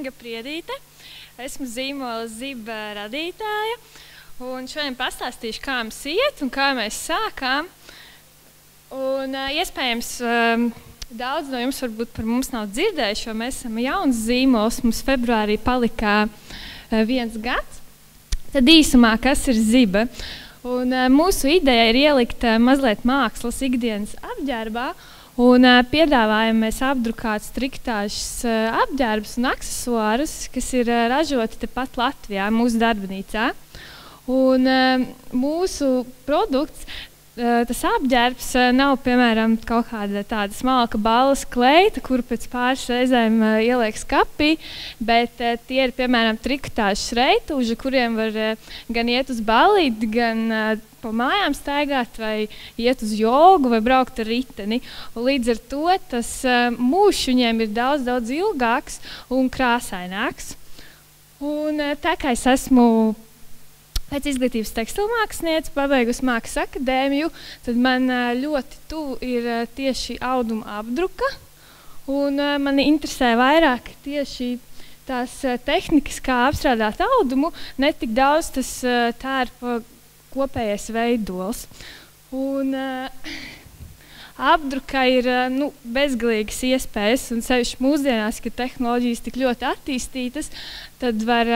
Inga Priedīte. Esmu zīmola Ziba radītāja. Un šodien pastāstīšu, kā mums iet un kā mēs sākām. Un iespējams, daudz no jums varbūt par mums nav dzirdējuši, jo mēs esam jauns zīmols. Mums februārī palika 1 gads. Tad īsumā, kas ir Ziba? Un mūsu ideja ir ielikt mazliet mākslas ikdienas apģērbā. Un piedāvājam mēs apdrukāt striktāžas apģērbus un aksesuārus, kas ir ražoti tepat Latvijā, mūsu darbnīcā. Un mūsu produkts, tas apģērbs nav, piemēram, kaut kāda tāda smalka balles kleita, kuru pēc pāris reizēm ieliek skapī, bet tie ir, piemēram, trikotāžas reitūži, kuriem var gan iet uz ballīti, gan pa mājām staigāt, vai iet uz jogu, vai braukt ar riteni. Un līdz ar to tas mūžs viņiem ir daudz, daudz ilgāks un krāsaināks. Un tā kā es esmu pēc izglītības tekstilmākslinieca, pabeigusi Mākslas akadēmiju, tad man ļoti tuvu ir tieši auduma apdruka. Un mani interesē vairāk tieši tās tehnikas, kā apstrādāt audumu, ne tik daudz tas tērpa kopējais veidols. Un apdruka ir bezgalīgas iespējas, un sevišķi mūsdienās, kad tehnoloģijas tik ļoti attīstītas, tad var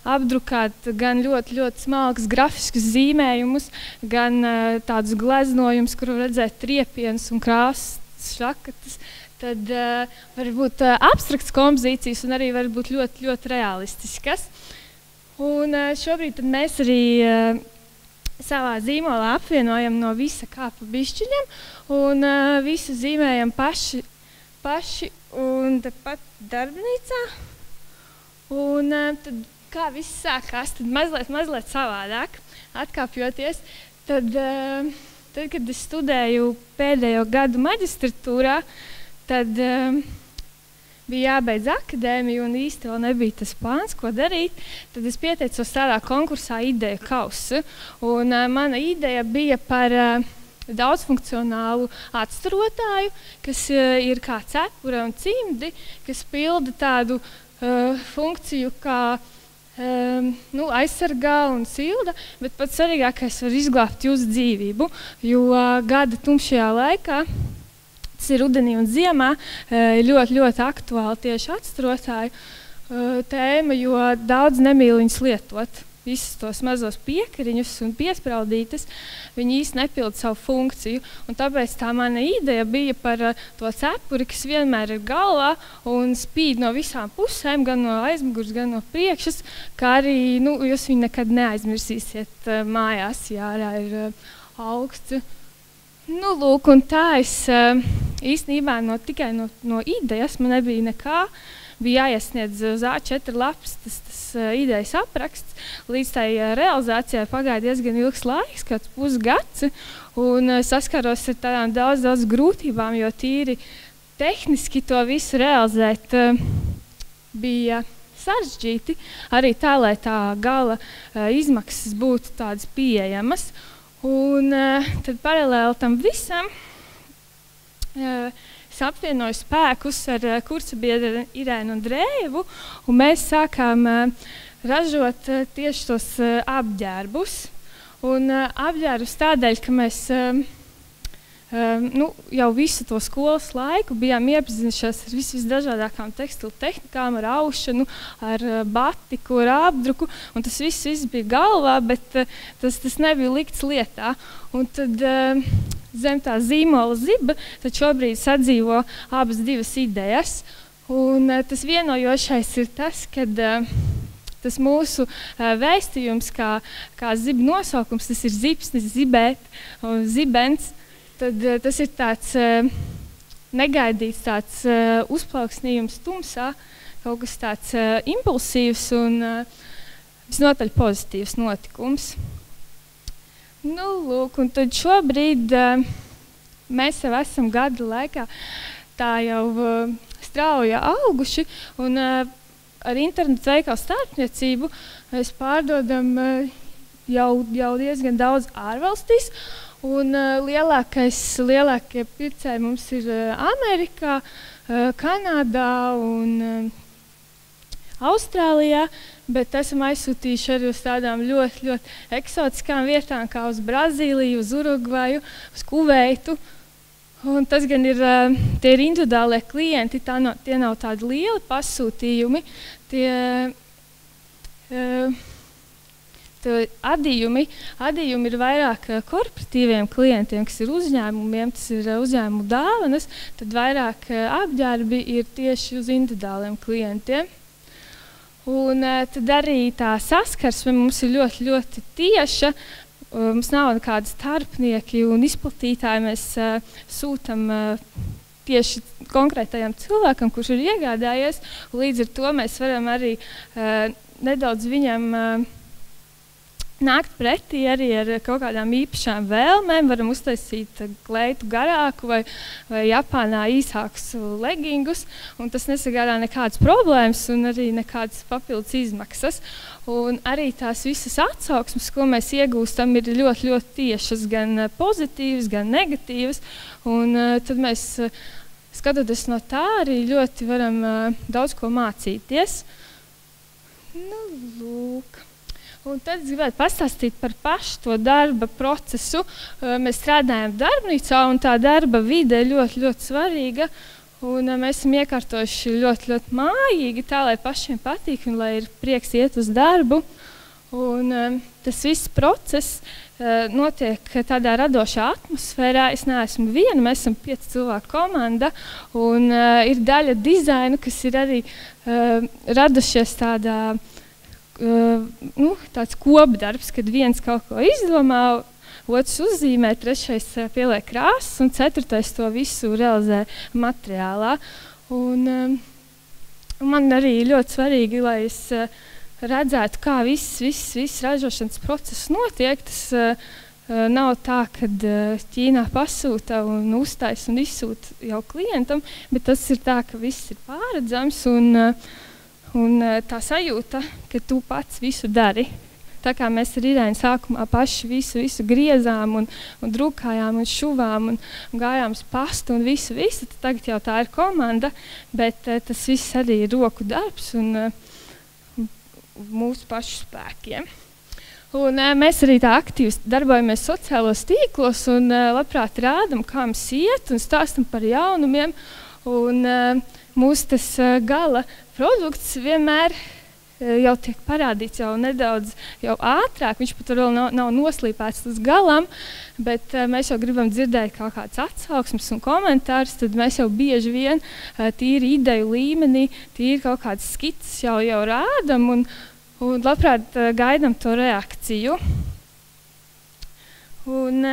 apdrukāt gan ļoti, ļoti smalkus grafiskus zīmējumus, gan tādus gleznojumus, kur var redzēt triepienus un krāsas šakatas. Tad var būt abstrakts kompozīcijas un arī var būt ļoti, ļoti realistiskas. Un šobrīd tad mēs arī savā zīmolā apvienojam no visa kā pa bišķiņam un visu zīmējam paši un tepat darbnīcā. Un tad kā viss sākās, tad mazliet savādāk, atkāpjoties. Tad, kad es studēju pēdējo gadu maģistratūrā, tad bija jābeidz akadēmiju un īsti vēl nebija tas plāns, ko darīt. Tad es pieteicos tādā konkursā Ideju kausa. Un mana ideja bija par daudzfunkcionālu atstarotāju, kas ir kā cepure un cimdi, kas pilda tādu funkciju kā aizsargā un silda, bet pats svarīgākais var izglābt jūsu dzīvību, jo gada tumšajā laikā, tas ir rudenī un ziemā, ļoti, ļoti aktuāli tieši atstarotāju tēma, jo daudz nemīl viņus lietot. Visus tos mazos piekariņus un piespraudītes, viņi īsti nepilda savu funkciju. Un tāpēc tā mana ideja bija par to cepuri, kas vienmēr ir galvā un spīd no visām pusēm, gan no aizmugurs, gan no priekšas, kā arī jūs viņu nekad neaizmirsīsiet mājās, ja ārā ir augsts. Lūk, un tā es īstenībā tikai no idejas man nebija nekā. Bija jāiesniedz uz A4 lapas tas idejas apraksts. Līdz tai realizācijai pagāja diezgan ilgs laiks, kāds pusgads, un saskaros ar tādām daudz grūtībām, jo tīri tehniski to visu realizēt bija sarežģīti. Arī tā, lai tā gala izmaksas būtu tādas pieejamas. Un tad paralēli tam visam es apvienoju spēkus ar kursabiedru Irēnu Andrējevu, un mēs sākām ražot tieši tos apģērbus. Un apģērbus tādēļ, ka mēs jau visu to skolas laiku bijām iepazinušies ar visdažādākām tekstilu tehnikām, ar aušanu, ar batiku, ar apdruku, un tas viss bija galvā, bet tas nebija likts lietā. Un tad zem tā zīmola Ziba, tad šobrīd sadzīvo abas divas idejas. Un tas vienojošais ir tas, kad tas mūsu vēstījums, kā Ziba nosaukums, tas ir zipsnis, zibēt un zibens. Tad tas ir tāds negaidīts tāds uzplauksnījums tumsā, kaut kas tāds impulsīvs un visnotaļ pozitīvs notikums. Lūk, un tad šobrīd mēs jau esam gada laikā tā jau strauji auguši, un ar internetu veikalu starpniecību mēs pārdodam jau diezgan daudz ārvalstīs. Un lielākie pircēji mums ir Amerikā, Kanādā un Austrālijā, bet esam aizsūtījuši arī uz tādām ļoti, ļoti eksotiskām vietām, kā uz Brazīliju, uz Urugvaju, uz Kuveitu. Un tas gan ir, tie ir individuālie klienti, tie nav tādi lieli pasūtījumi. Tie adījumi ir vairāk korporatīviem klientiem, kas ir uzņēmumiem, tas ir uzņēmumu dāvanas, tad vairāk apģērbi ir tieši uz individuāliem klientiem. Un tad arī tā saskarsme mums ir ļoti, ļoti tieša. Mums nav nekādi starpnieki un izplatītāji. Mēs sūtam tieši konkrētajam cilvēkam, kurš ir iegādājies. Līdz ar to mēs varam arī nedaudz viņam nākt pretī arī ar kaut kādām īpašām vēlmēm. Varam uztaisīt kleitu garāku vai Japānā īsākus legingus. Un tas nesagādā nekādas problēmas un arī nekādas papildus izmaksas. Un arī tās visas atsauksmes, ko mēs iegūstam, ir ļoti, ļoti tiešas, gan pozitīvas, gan negatīvas. Un tad mēs, skatoties no tā, arī ļoti varam daudz ko mācīties. Nu, lūk. Un tad es gribētu pastāstīt par pašu to darba procesu. Mēs strādājam darbnīcā, un tā darba vide ir ļoti, ļoti svarīga. Un mēs esam iekārtojuši ļoti, ļoti mājīgi, tā, lai pašiem patīk un lai ir prieks iet uz darbu. Un tas viss process notiek tādā radošā atmosfērā. Es neesmu viena, mēs esam 5 cilvēku komanda. Un ir daļa dizaina, kas ir arī radušies tāds kopdarbs, kad viens kaut ko izdomā, otrs uzzīmē, trešais pieliek krāsas un ceturtais to visu realizē materiālā. Un man arī ļoti svarīgi, lai es redzētu, kā viss ražošanas process notiek. Tas nav tā, kad Ķīnā pasūta un uztais un izsūta jau klientam, bet tas ir tā, ka viss ir pārredzams un tā sajūta, ka tu pats visu dari. Tā kā mēs ar Irēnu sākumā paši visu griezām un drukājām un šuvām un gājām uz pastu un visu, tad tagad jau tā ir komanda, bet tas viss arī ir roku darbs un mūsu pašu spēkiem. Un mēs arī tā aktīvi darbojamies sociālos tīklos un labprāt rādam, kā mums iet un stāstam par jaunumiem. Un mūsu tas gala produkts vienmēr jau tiek parādīts jau nedaudz ātrāk. Viņš pat vēl nav noslīpēts līdz galam, bet mēs jau gribam dzirdēt kaut kādas atsauksmes un komentārus, tad mēs jau bieži vien tīri ideju līmenī, tīri kaut kādas skices jau rādam un labprāt gaidam to reakciju. Un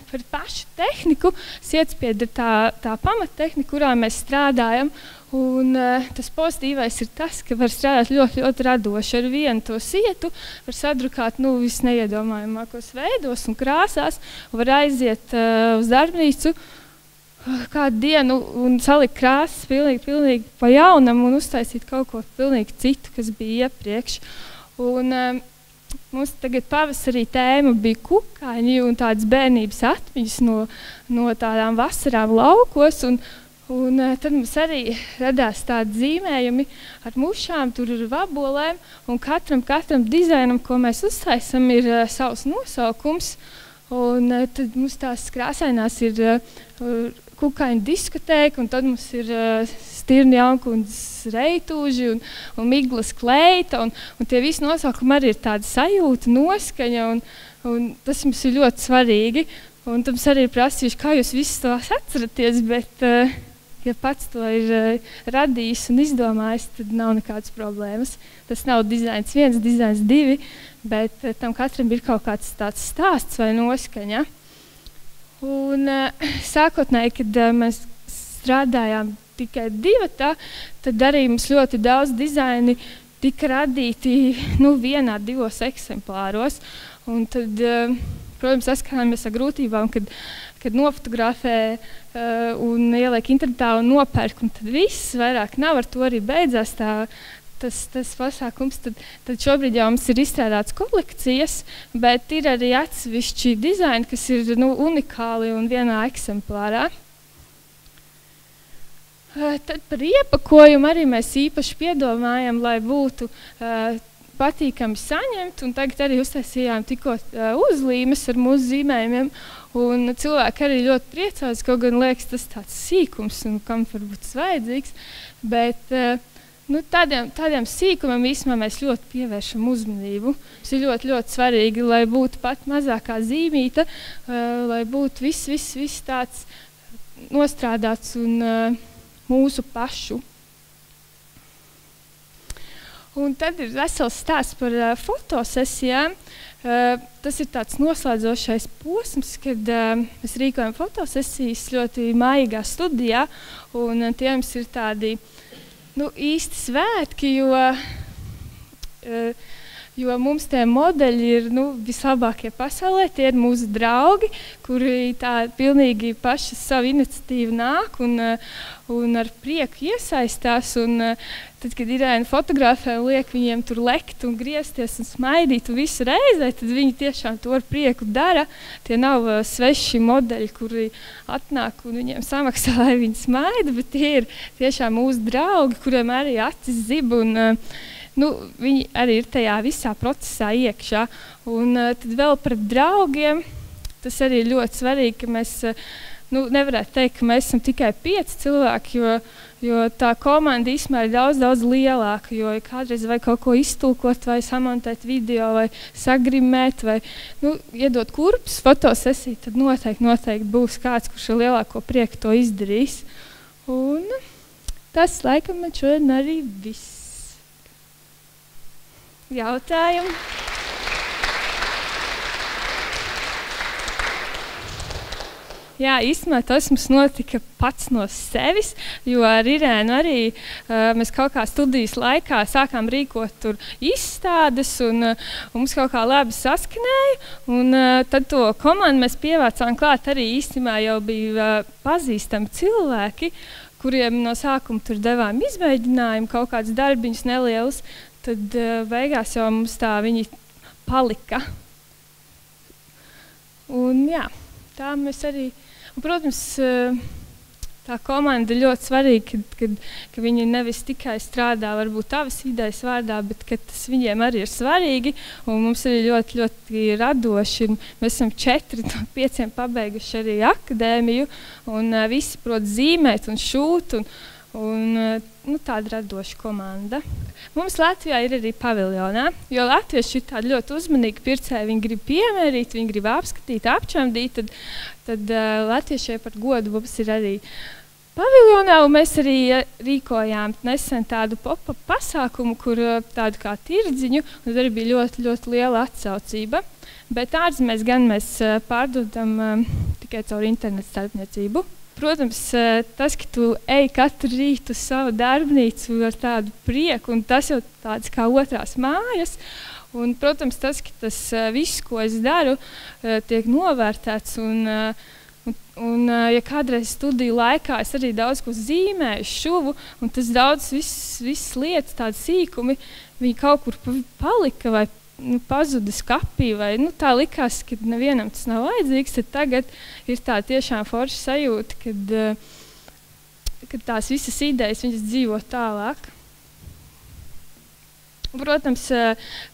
par pašu tehniku, sietspiede ir tā pamattehnika, kurā mēs strādājam. Un tas pozitīvais ir tas, ka var strādāt ļoti, ļoti radoši. Ar vienu to sietu var sadrukāt visneiedomājamākos veidos un krāsās. Var aiziet uz darbnīcu kādu dienu un salikt krāsas pilnīgi pa jaunam un uztaisīt kaut ko pilnīgi citu, kas bija iepriekš. Un mums tagad pavasarī tēma bija kukaiņi un tādas bērnības atmiņas no tādām vasarām laukos. Un tad mums arī radās tādi zīmējumi ar mušām, tur ir vabolēm, un katram dizainam, ko mēs uztaisam, ir savs nosaukums. Un tad mums tās krāsainās ir kukaiņu diskotēka, un tad mums ir Stirni Jaunkundzes reitūži un Miglas kleita, un tie visi nosaukumi arī ir tāda sajūta, noskaņa, un tas mums ir ļoti svarīgi. Un tad mums arī ir prasījuši, kā jūs visus tos atceraties, bet ja pats to ir radījis un izdomājis, tad nav nekādas problēmas. Tas nav dizains 1, dizains 2, bet tam katram ir kaut kāds tāds stāsts vai noskaņa. Un sākotnēji, kad mēs strādājām tikai 2, tad arī mums ļoti daudz dizaini tika radīti 1, 2 eksemplāros. Un tad, protams, saskarāmies ar grūtībām, kad nofotografē un ieliek internetā un nopērk, un tad viss vairāk nav, ar to arī beidzās tas pasākums. Tad šobrīd jau mums ir izstrādāts kolekcijas, bet ir arī atsevišķi dizaini, kas ir unikāli un vienā eksemplārā. Tad par iepakojumu arī mēs īpaši piedomājam, lai būtu patīkami saņemt, un tagad arī uztaisījām tikko uzlīmes ar mūsu zīmējumiem, un cilvēki arī ļoti priecājas, kaut gan liekas tas tāds sīkums, un kam varbūt tas vajadzīgs, bet tādiem sīkumiem īstenībā mēs ļoti pievēršam uzmanību. Tas ir ļoti, ļoti svarīgi, lai būtu pat mazākā zīmīta, lai būtu viss tāds nostrādāts un mūsu pašu. Un tad ir vesels stāsts par fotosesijām. Tas ir tāds noslēdzošais posms, kad mēs rīkojam fotosesijas ļoti maigā studijā, un tie mums ir tādi īsti svētki, jo mums tie modeļi ir vislabākie pasaulē, tie ir mūsu draugi, kuri tā pilnīgi paši savu iniciatīvu nāk un ar prieku iesaistās. Un tad, kad Irēna fotografē un liek viņiem tur lekt un griezties un smaidīt un visu reizē, tad viņi tiešām to ar prieku dara. Tie nav sveši modeļi, kuri atnāk un viņiem samaksā, lai viņi smaida, bet tie ir tiešām mūsu draugi, kuriem arī acis zib un viņi arī ir tajā visā procesā iekšā. Un tad vēl par draugiem, tas arī ir ļoti svarīgi, ka mēs nevarētu teikt, ka mēs esam tikai 5 cilvēki, jo tā komanda īstenībā ir daudz, daudz lielāka, jo kādreiz vai kaut ko iztulkot, vai samontēt video, vai sagrimēt, vai iedot kurpes fotosesiju, tad noteikti būs kāds, kurš ar lielāko prieku to izdarīs. Un tas laikam man šodien arī viss. Jautājumu. Jā, īstenībā tas mums notika pats no sevis, jo ar Irēnu arī mēs kaut kā studijas laikā sākām rīkot tur izstādes un mums kaut kā labi saskanēja. Un tad to komandu mēs pievācām klāt arī īstenībā jau bija pazīstami cilvēki, kuriem no sākuma tur devām izmēģinājumu, kaut kāds darbiņus nelielus. Tad beigās jau mums tā viņi palika. Un jā, tā mēs arī, un, protams, tā komanda ļoti svarīga, ka viņi nevis tikai strādā varbūt tavas idejas vārdā, bet ka tas viņiem arī ir svarīgi, un mums arī ļoti, ļoti radoši. Mēs esam 4 no 5 pabeiguši arī akadēmiju, un visi prot zīmēt un šūt, un tāda radoša komanda. Mums Latvijā ir arī paviljonā, jo latvieši ir tādi ļoti uzmanīgi pircēji, viņi grib piemērīt, viņi grib apskatīt, apčamdīt, tad latviešiem par godu mums ir arī paviljonā, un mēs arī rīkojām nesen tādu pop-up pasākumu, kur tādu kā tirdziņu, un arī bija ļoti, ļoti liela atsaucība. Bet ārzemēs gan mēs pārdodam tikai caur internetu starpniecību. Protams, tas, ka tu ej katru rītu uz savu darbnīcu ar tādu prieku, un tas jau tāds kā otrās mājas. Un, protams, tas, ka tas viss, ko es daru, tiek novērtēts. Un ja kādreiz studiju laikā es arī daudz ko zīmēju, šuvu, un tas daudz viss lietas, tādi sīkumi, viņi kaut kur palika vai pazuda skapī, vai tā likās, ka nevienam tas nav vajadzīgs, tad tagad ir tā tiešām forša sajūta, kad tās visas idejas viņas dzīvo tālāk. Un, protams,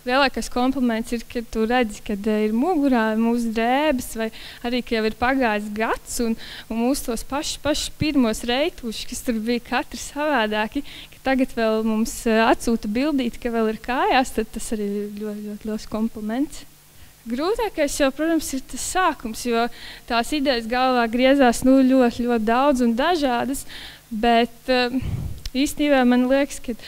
lielākais kompliments ir, ka tu redzi, kad ir mugurā mūsu drēbes, vai arī, ka jau ir pagājis gads, un mūsu tos pašus pirmos reituši, kas tur bija katrs savādāki, ka tagad vēl mums atsūta bildīti, ka vēl ir kājās, tad tas arī ir ļoti, ļoti liels kompliments. Grūtākais jau, protams, ir tas sākums, jo tās idejas galvā griezās ļoti, ļoti daudz un dažādas, bet īstenībā man liekas, kad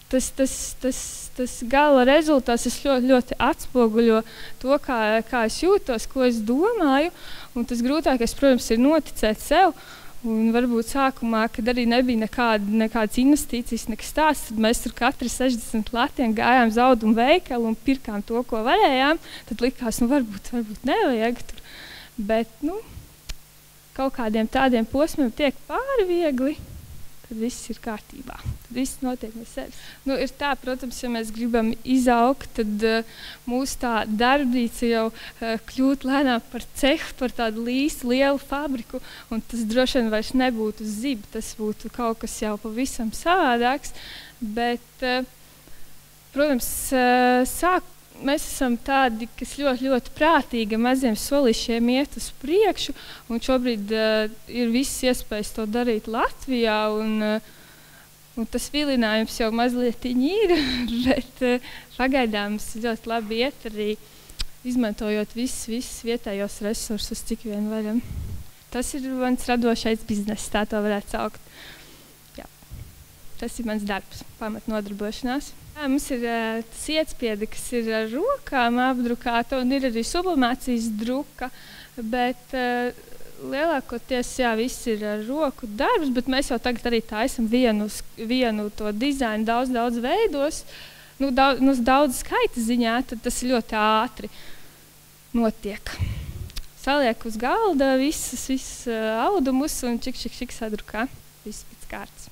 tas gala rezultāts ļoti, ļoti atspoguļo to, kā es jūtos, ko es domāju, un tas grūtākais, protams, ir noticēt sev. Un varbūt sākumā, kad arī nebija nekādas investīcijas, nekas tāds, tad mēs tur katri 60 latiem gājām uz audumu veikalu un pirkām to, ko varējām. Tad likās, varbūt nevajag tur. Bet, kaut kādiem tādiem posmiem tiek pāri viegli. tad viss ir kārtībā. Tad viss notiek no sevis. Nu, ir tā, protams, ja mēs gribam izaugt, tad mūsu tā darbnīca jau kļūt lēnām par cehu, par tādu lielu fabriku, un tas droši vien vairs nebūtu ziba, tas būtu kaut kas jau pavisam savādāks, bet, protams, mēs esam tādi, kas ļoti prātīgi maziem solīšiem iet uz priekšu, un šobrīd ir visas iespējas to darīt Latvijā, un tas vilinājums jau mazliet ir, bet pagaidām mums ļoti labi iet arī izmantojot visus vietējos resursus, cik vien varam. Tas ir mans radošais bizness, tā to varētu saukt. Jā. Tas ir mans darbs, pamatnodarbošanās. Jā, mums ir sietspiede, kas ir ar rokām apdrukāta, un ir arī sublimācijas druka, bet lielākoties viss ir ar roku darbs, bet mēs jau tagad arī taisam vienu to dizainu daudz veidos, daudz skaita ziņā, tad tas ļoti ātri notiek. Saliek uz galda visus audumus un čik sadrukā, viss pēc kārtas.